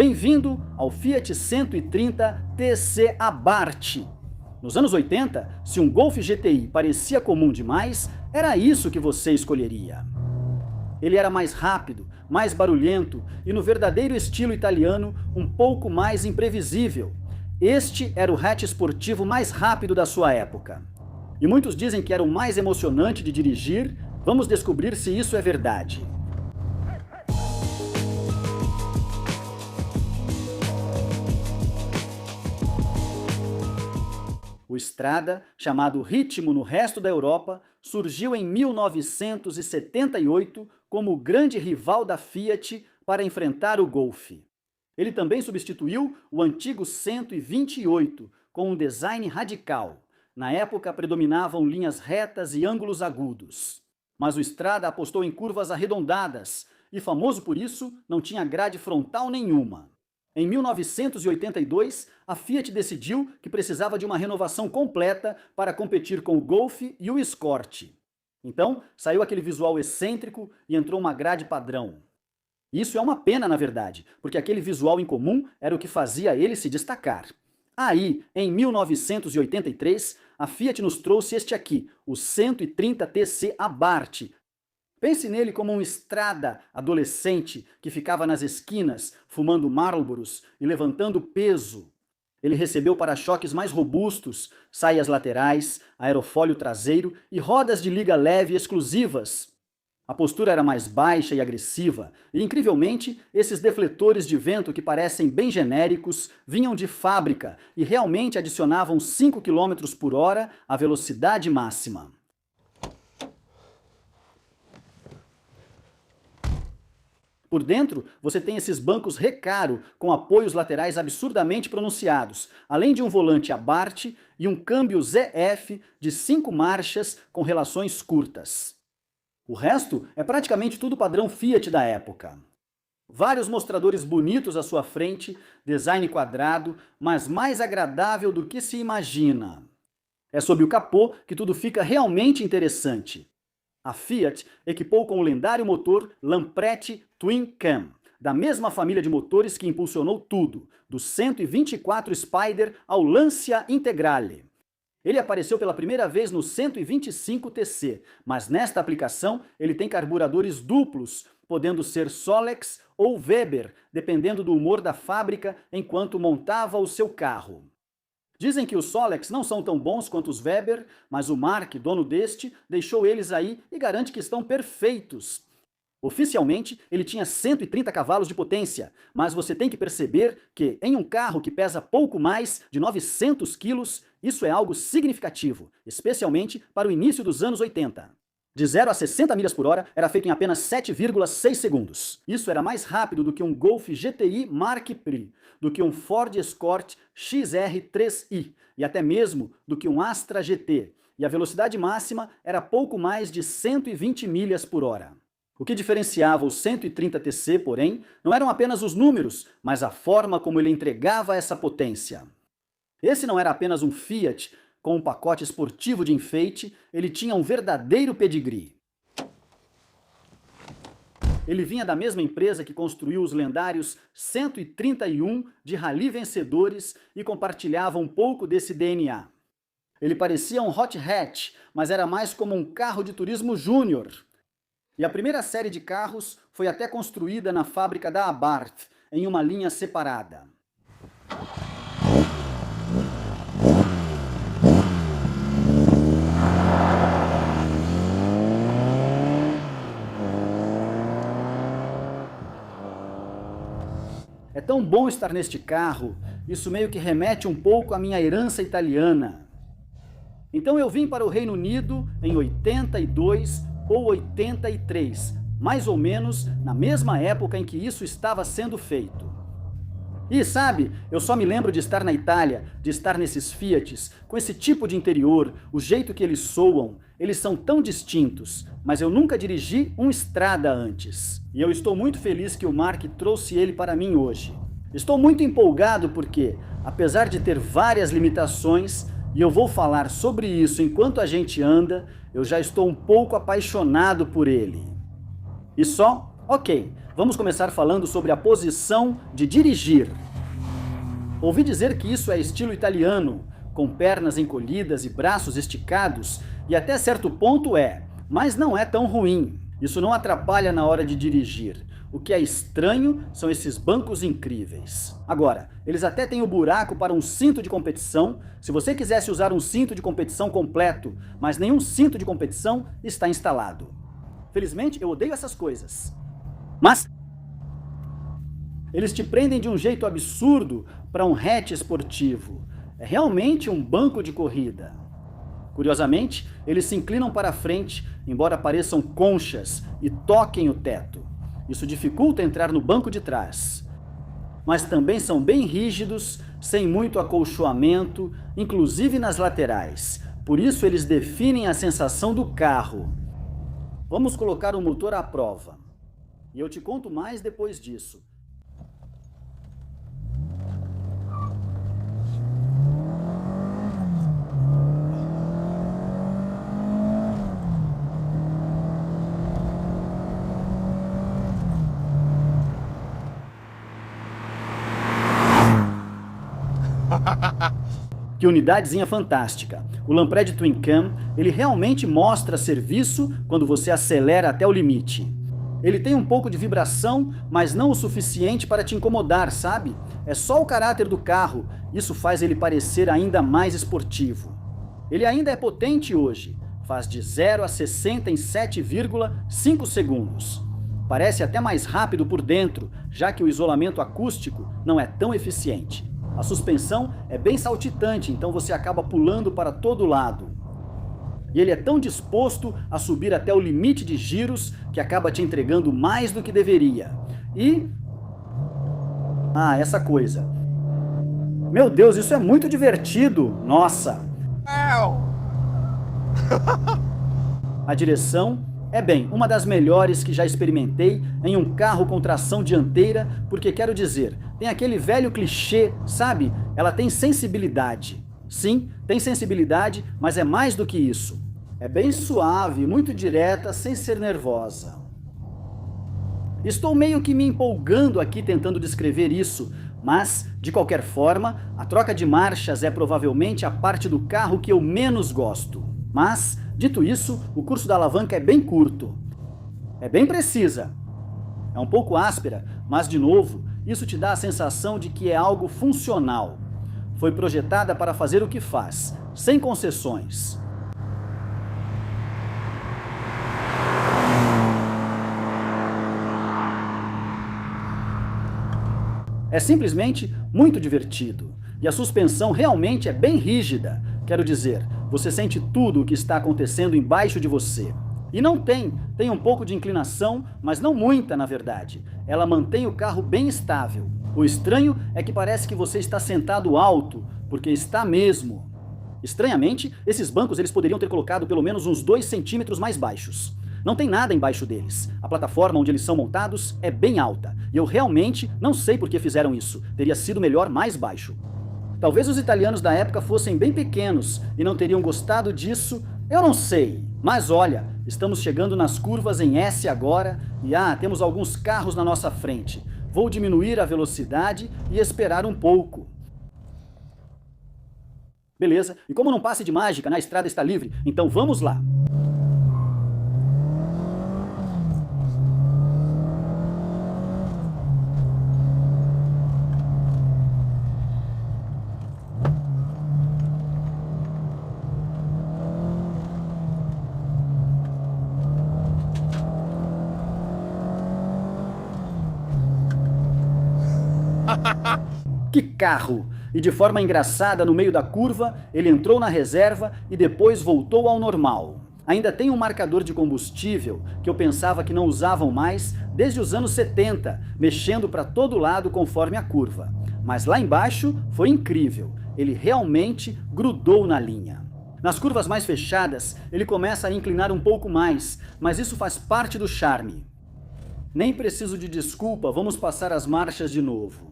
Bem-vindo ao Fiat 130 TC Abarth. Nos anos 80, se um Golf GTI parecia comum demais, era isso que você escolheria. Ele era mais rápido, mais barulhento e, no verdadeiro estilo italiano, um pouco mais imprevisível. Este era o hatch esportivo mais rápido da sua época. E muitos dizem que era o mais emocionante de dirigir. Vamos descobrir se isso é verdade. O Strada, chamado Ritmo no resto da Europa, surgiu em 1978 como o grande rival da Fiat para enfrentar o Golf. Ele também substituiu o antigo 128 com um design radical. Na época predominavam linhas retas e ângulos agudos. Mas o Strada apostou em curvas arredondadas e, famoso por isso, não tinha grade frontal nenhuma. Em 1982, a Fiat decidiu que precisava de uma renovação completa para competir com o Golf e o Escort. Então, saiu aquele visual excêntrico e entrou uma grade padrão. Isso é uma pena, na verdade, porque aquele visual incomum era o que fazia ele se destacar. Aí, em 1983, a Fiat nos trouxe este aqui, o 130 TC Abarth. Pense nele como um Strada adolescente que ficava nas esquinas, fumando Marlboros e levantando peso. Ele recebeu para-choques mais robustos, saias laterais, aerofólio traseiro e rodas de liga leve exclusivas. A postura era mais baixa e agressiva, e incrivelmente, esses defletores de vento que parecem bem genéricos vinham de fábrica e realmente adicionavam 5 km por hora à velocidade máxima. Por dentro, você tem esses bancos Recaro, com apoios laterais absurdamente pronunciados, além de um volante Abarth e um câmbio ZF de 5 marchas com relações curtas. O resto é praticamente tudo padrão Fiat da época. Vários mostradores bonitos à sua frente, design quadrado, mas mais agradável do que se imagina. É sob o capô que tudo fica realmente interessante. A Fiat equipou com o lendário motor Lampredi Twin Cam, da mesma família de motores que impulsionou tudo, do 124 Spider ao Lancia Integrale. Ele apareceu pela primeira vez no 125 TC, mas nesta aplicação ele tem carburadores duplos, podendo ser Solex ou Weber, dependendo do humor da fábrica enquanto montava o seu carro. Dizem que os Solex não são tão bons quanto os Weber, mas o Mark, dono deste, deixou eles aí e garante que estão perfeitos. Oficialmente, ele tinha 130 cavalos de potência, mas você tem que perceber que, em um carro que pesa pouco mais de 900 quilos, isso é algo significativo, especialmente para o início dos anos 80. De 0 a 60 milhas por hora era feito em apenas 7,6 segundos. Isso era mais rápido do que um Golf GTI Mark Prix, do que um Ford Escort XR3i e até mesmo do que um Astra GT. E a velocidade máxima era pouco mais de 120 milhas por hora. O que diferenciava o 130 TC, porém, não eram apenas os números, mas a forma como ele entregava essa potência. Esse não era apenas um Fiat com um pacote esportivo de enfeite, ele tinha um verdadeiro pedigree. Ele vinha da mesma empresa que construiu os lendários 131 de Rally vencedores e compartilhava um pouco desse DNA. Ele parecia um hot hatch, mas era mais como um carro de turismo júnior. E a primeira série de carros foi até construída na fábrica da Abarth, em uma linha separada. É tão bom estar neste carro, isso meio que remete um pouco à minha herança italiana. Então eu vim para o Reino Unido em 82 ou 83, mais ou menos na mesma época em que isso estava sendo feito. E sabe, eu só me lembro de estar na Itália, de estar nesses Fiats, com esse tipo de interior, o jeito que eles soam, eles são tão distintos, mas eu nunca dirigi um Strada antes. E eu estou muito feliz que o Mark trouxe ele para mim hoje. Estou muito empolgado porque, apesar de ter várias limitações, e eu vou falar sobre isso enquanto a gente anda, eu já estou um pouco apaixonado por ele. E só Ok, vamos começar falando sobre a posição de dirigir. Ouvi dizer que isso é estilo italiano, com pernas encolhidas e braços esticados, e até certo ponto é, mas não é tão ruim. Isso não atrapalha na hora de dirigir. O que é estranho são esses bancos incríveis. Agora, eles até têm o buraco para um cinto de competição, se você quisesse usar um cinto de competição completo, mas nenhum cinto de competição está instalado. Felizmente, eu odeio essas coisas. Mas eles te prendem de um jeito absurdo para um hatch esportivo. É realmente um banco de corrida. Curiosamente, eles se inclinam para a frente, embora pareçam conchas, e toquem o teto. Isso dificulta entrar no banco de trás. Mas também são bem rígidos, sem muito acolchoamento, inclusive nas laterais. Por isso eles definem a sensação do carro. Vamos colocar o motor à prova. E eu te conto mais depois disso. Que unidadezinha fantástica. O Lampred Twin Cam, ele realmente mostra serviço quando você acelera até o limite. Ele tem um pouco de vibração, mas não o suficiente para te incomodar, sabe? É só o caráter do carro, isso faz ele parecer ainda mais esportivo. Ele ainda é potente hoje, faz de 0 a 60 em 7,5 segundos. Parece até mais rápido por dentro, já que o isolamento acústico não é tão eficiente. A suspensão é bem saltitante, então você acaba pulando para todo lado. E ele é tão disposto a subir até o limite de giros que acaba te entregando mais do que deveria. E... essa coisa. Meu Deus, isso é muito divertido! Nossa! A direção é uma das melhores que já experimentei em um carro com tração dianteira, porque quero dizer, tem aquele velho clichê, sabe? Ela tem sensibilidade. Sim, tem sensibilidade, mas é mais do que isso. É bem suave, muito direta, sem ser nervosa. Estou meio que me empolgando aqui tentando descrever isso, mas, de qualquer forma, a troca de marchas é provavelmente a parte do carro que eu menos gosto. Mas, dito isso, o curso da alavanca é bem curto. É bem precisa. É um pouco áspera, mas, de novo, isso te dá a sensação de que é algo funcional. Foi projetada para fazer o que faz, sem concessões. É simplesmente muito divertido. E a suspensão realmente é bem rígida. Quero dizer, você sente tudo o que está acontecendo embaixo de você. E não tem um pouco de inclinação, mas não muita na verdade. Ela mantém o carro bem estável. O estranho é que parece que você está sentado alto, porque está mesmo. Estranhamente, esses bancos eles poderiam ter colocado pelo menos uns 2 centímetros mais baixos. Não tem nada embaixo deles. A plataforma onde eles são montados é bem alta. E eu realmente não sei por que fizeram isso. Teria sido melhor mais baixo. Talvez os italianos da época fossem bem pequenos e não teriam gostado disso, eu não sei. Mas olha, estamos chegando nas curvas em S agora e temos alguns carros na nossa frente. Vou diminuir a velocidade e esperar um pouco. Beleza, e como não passe de mágica, na estrada está livre, então vamos lá. Que carro! E de forma engraçada, no meio da curva, ele entrou na reserva e depois voltou ao normal. Ainda tem um marcador de combustível que eu pensava que não usavam mais desde os anos 70, mexendo para todo lado conforme a curva. Mas lá embaixo foi incrível, ele realmente grudou na linha. Nas curvas mais fechadas, ele começa a inclinar um pouco mais, mas isso faz parte do charme. Nem preciso de desculpa, vamos passar as marchas de novo.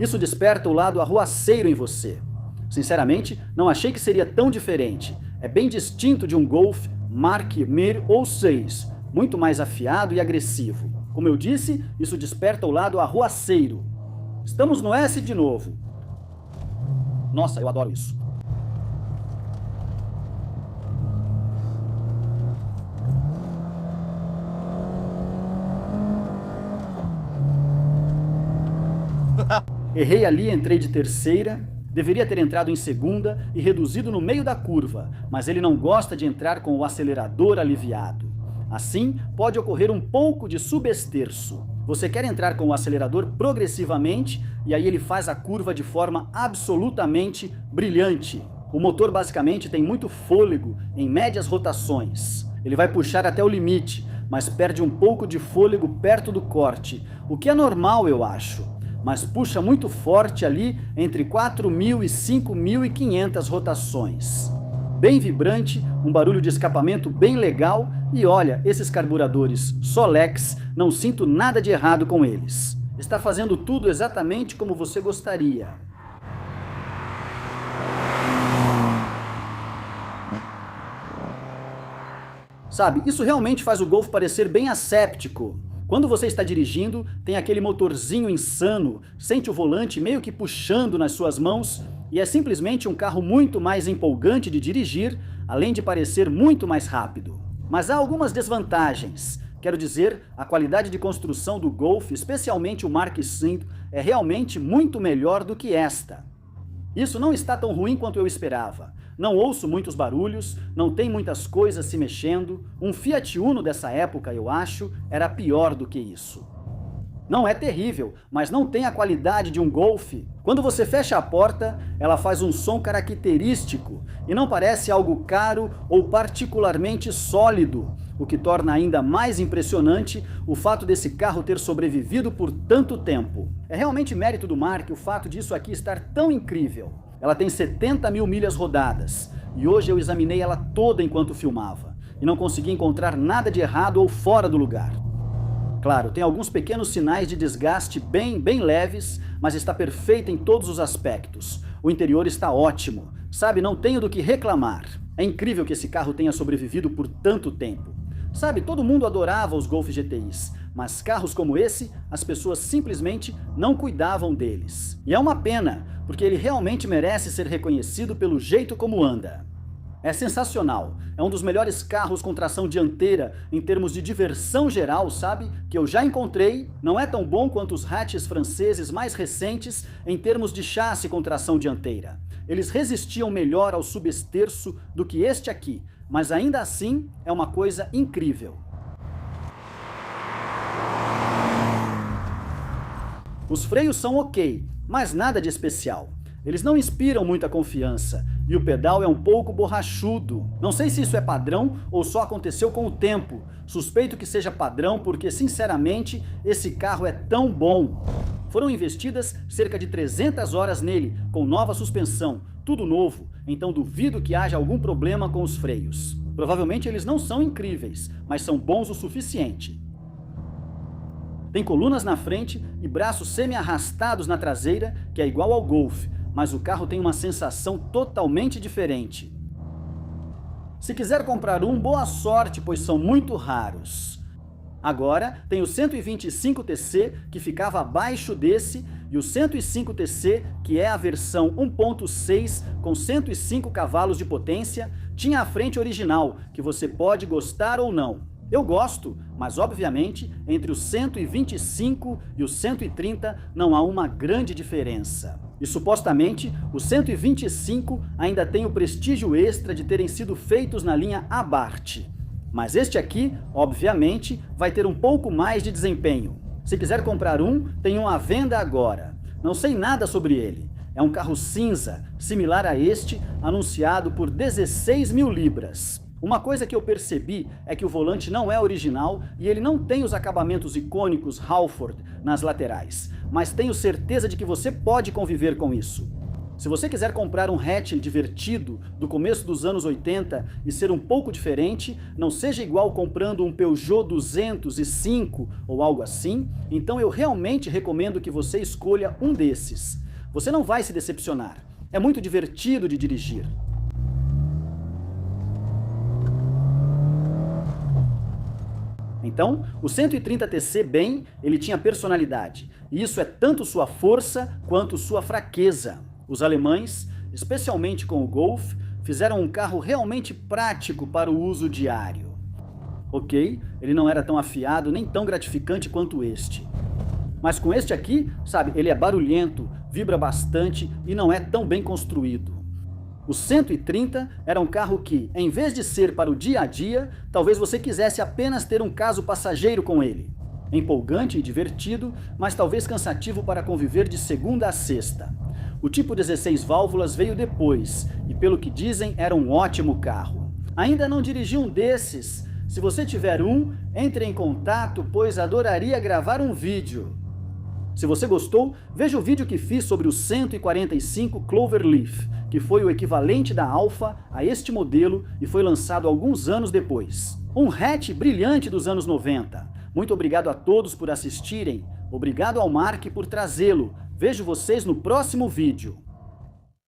Isso desperta o lado arruaceiro em você. Sinceramente, não achei que seria tão diferente. É bem distinto de um Golf Mark Mir ou 6, muito mais afiado e agressivo. Como eu disse, isso desperta o lado arruaceiro. Estamos no S de novo. Nossa, eu adoro isso. Errei ali, entrei de terceira, deveria ter entrado em segunda e reduzido no meio da curva, mas ele não gosta de entrar com o acelerador aliviado. Assim, pode ocorrer um pouco de subesterço. Você quer entrar com o acelerador progressivamente e aí ele faz a curva de forma absolutamente brilhante. O motor basicamente tem muito fôlego em médias rotações. Ele vai puxar até o limite, mas perde um pouco de fôlego perto do corte, o que é normal, eu acho. Mas puxa muito forte ali entre 4.000 e 5.500 rotações. Bem vibrante, um barulho de escapamento bem legal e olha, esses carburadores Solex, não sinto nada de errado com eles. Está fazendo tudo exatamente como você gostaria. Sabe, isso realmente faz o Golf parecer bem asséptico. Quando você está dirigindo, tem aquele motorzinho insano, sente o volante meio que puxando nas suas mãos e é simplesmente um carro muito mais empolgante de dirigir, além de parecer muito mais rápido. Mas há algumas desvantagens. Quero dizer, a qualidade de construção do Golf, especialmente o Mark V, é realmente muito melhor do que esta. Isso não está tão ruim quanto eu esperava. Não ouço muitos barulhos, não tem muitas coisas se mexendo. Um Fiat Uno dessa época, eu acho, era pior do que isso. Não é terrível, mas não tem a qualidade de um Golf. Quando você fecha a porta, ela faz um som característico e não parece algo caro ou particularmente sólido, o que torna ainda mais impressionante o fato desse carro ter sobrevivido por tanto tempo. É realmente mérito do Mark o fato disso aqui estar tão incrível. Ela tem 70.000 milhas rodadas e hoje eu examinei ela toda enquanto filmava e não consegui encontrar nada de errado ou fora do lugar. Claro, tem alguns pequenos sinais de desgaste bem leves, mas está perfeita em todos os aspectos. O interior está ótimo, sabe, não tenho do que reclamar. É incrível que esse carro tenha sobrevivido por tanto tempo. Sabe, todo mundo adorava os Golf GTIs, mas carros como esse, as pessoas simplesmente não cuidavam deles. E é uma pena, porque ele realmente merece ser reconhecido pelo jeito como anda. É sensacional, é um dos melhores carros com tração dianteira em termos de diversão geral, sabe? Que eu já encontrei, não é tão bom quanto os hatches franceses mais recentes em termos de chassi com tração dianteira. Eles resistiam melhor ao subesterço do que este aqui, mas ainda assim é uma coisa incrível. Os freios são ok, mas nada de especial. Eles não inspiram muita confiança e o pedal é um pouco borrachudo. Não sei se isso é padrão ou só aconteceu com o tempo. Suspeito que seja padrão porque, sinceramente, esse carro é tão bom. Foram investidas cerca de 300 horas nele, com nova suspensão, tudo novo, então duvido que haja algum problema com os freios. Provavelmente eles não são incríveis, mas são bons o suficiente. Tem colunas na frente e braços semi-arrastados na traseira, que é igual ao Golf, mas o carro tem uma sensação totalmente diferente. Se quiser comprar um, boa sorte, pois são muito raros. Agora tem o 125TC, que ficava abaixo desse, e o 105TC, que é a versão 1.6 com 105 cavalos de potência, tinha a frente original, que você pode gostar ou não. Eu gosto, mas obviamente entre o 125 e o 130 não há uma grande diferença. E supostamente o 125 ainda tem o prestígio extra de terem sido feitos na linha Abarth. Mas este aqui, obviamente, vai ter um pouco mais de desempenho. Se quiser comprar um, tem um à venda agora. Não sei nada sobre ele. É um carro cinza, similar a este, anunciado por 16.000 libras. Uma coisa que eu percebi é que o volante não é original e ele não tem os acabamentos icônicos Halford nas laterais, mas tenho certeza de que você pode conviver com isso. Se você quiser comprar um hatch divertido do começo dos anos 80 e ser um pouco diferente, não seja igual comprando um Peugeot 205 ou algo assim, então eu realmente recomendo que você escolha um desses. Você não vai se decepcionar. É muito divertido de dirigir. Então, o 130TC bem, ele tinha personalidade. E isso é tanto sua força quanto sua fraqueza. Os alemães, especialmente com o Golf, fizeram um carro realmente prático para o uso diário. Ok, ele não era tão afiado nem tão gratificante quanto este. Mas com este aqui, sabe, ele é barulhento, vibra bastante e não é tão bem construído. O 130 era um carro que, em vez de ser para o dia a dia, talvez você quisesse apenas ter um caso passageiro com ele. Empolgante e divertido, mas talvez cansativo para conviver de segunda a sexta. O tipo 16 válvulas veio depois, e pelo que dizem, era um ótimo carro. Ainda não dirigi um desses? Se você tiver um, entre em contato, pois adoraria gravar um vídeo. Se você gostou, veja o vídeo que fiz sobre o 145 Cloverleaf, que foi o equivalente da Alfa a este modelo e foi lançado alguns anos depois. Um hatch brilhante dos anos 90. Muito obrigado a todos por assistirem. Obrigado ao Mark por trazê-lo. Vejo vocês no próximo vídeo.